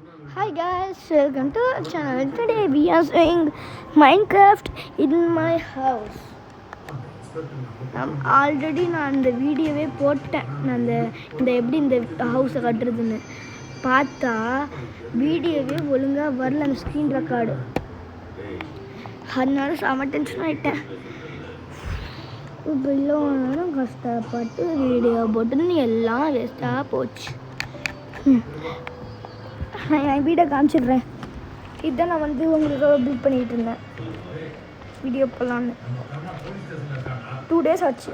Hi guys, welcome to our channel. Today we are doing Minecraft in my house. நான் இந்த வீடியோவே போட்டேன். நான் இந்த எப்படி இந்த ஹவுஸை கட்டுறதுன்னு பார்த்தா வீடியோவே ஒழுங்காக வரல, அந்த ஸ்க்ரீன் ரெக்கார்டு. அதனால செம டென்ஷன் ஆகிட்டேன். இப்போ இல்லை கஷ்டப்பட்டு வீடியோ போட்டுன்னு எல்லாம் வேஸ்ட்டாக போச்சு. நான் என் வீடை காமிச்சிடுறேன். இதுதான் நான் உங்களுக்கு பில்ட் பண்ணிகிட்டு இருந்தேன் வீடியோ போடலான்னு. 2 days ஆச்சு.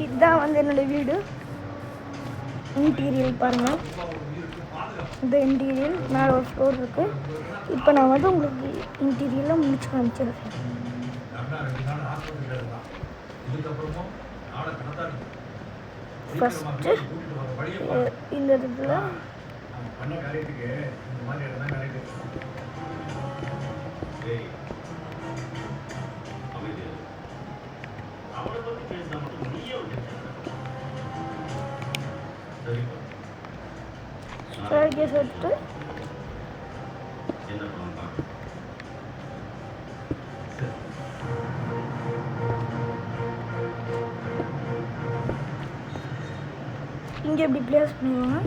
இதுதான் என்னோட வீடு. இன்டீரியல் பாருங்கள். இந்த இன்டீரியல் மேலே ஒரு ஃப்ளோர் இருக்குது. இப்போ நான் உங்களுக்கு இன்டீரியலாக முடிச்சு காமிச்சிடுறேன். ஃபஸ்ட்டு இந்த இடத்துல ஸ்டேர்கேஸ் எடுத்து இங்கே எப்படி பிளேஸ் பண்ணுவாங்க.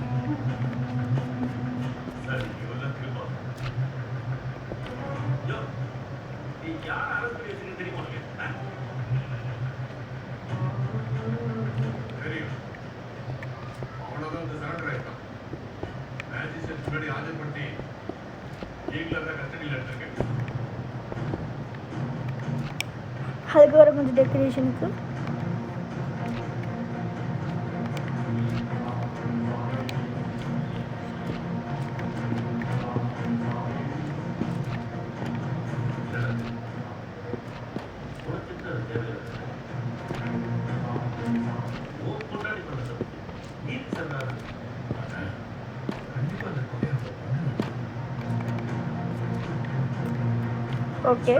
அதுக்கு வர கொஞ்சம் டெக்கரேஷனுக்கு ஓகே.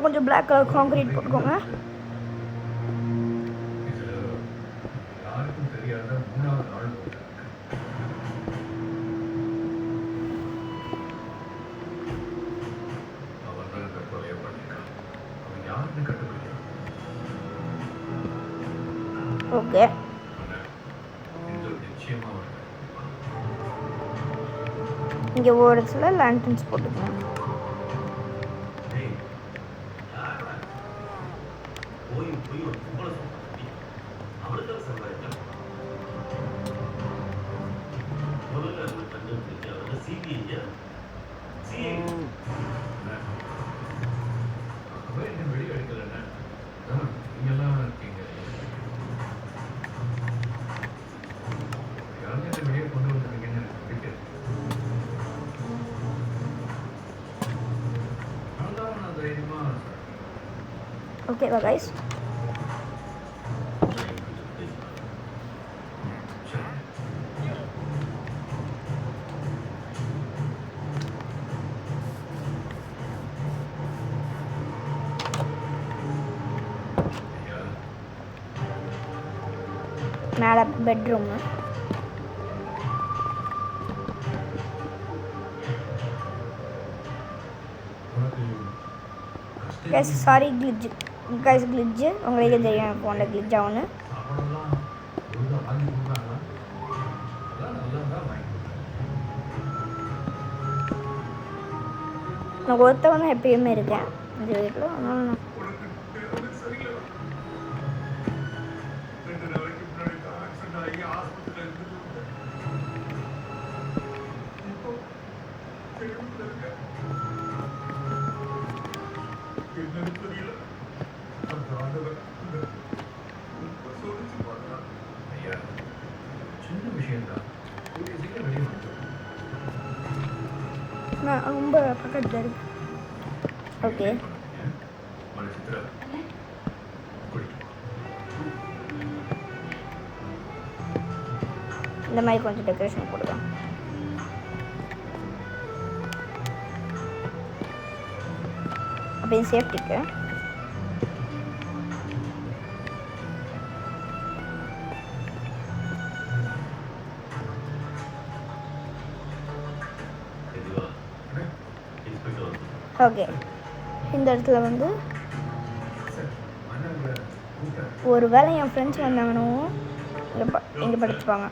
கொஞ்சம் பிளாக் கலர் கான்கிரீட் போட்டுக்கோங்க. ஓகே, இங்கே ஒரு இடத்துல லேண்டன்ஸ் போட்டுக்கணும். Okay, well guys, மேலே bedroom. Guys sorry glitch guys, glitch உங்களுக்கே தெரியும் ஃபோனில் கிளிட்ஜ் ஆகுன்னு. நான் ஒருத்தவன் எப்பயுமே இருக்கேன் இந்த வீட்டில். அதனால நான் சின்ன விஷயம் தான். நான் ரொம்ப பக்கத்தில் இருக்கு. ஓகே, இந்த மாதிரி கொஞ்சம் டெக்கரேஷன் போடுவேன். அப்படின்னு சேஃப்டிக்கு ஓகே. இந்த இடத்துல வந்து ஒரு வேளை என் ஃப்ரெண்ட்ஸ் வந்தாங்கன்னு இங்கே படிச்சுப்பாங்க.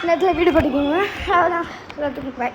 நேரத்தில் வீடு படிக்கோங்க. அவ்வளோதான். எல்லாத்துக்கும் பாய்.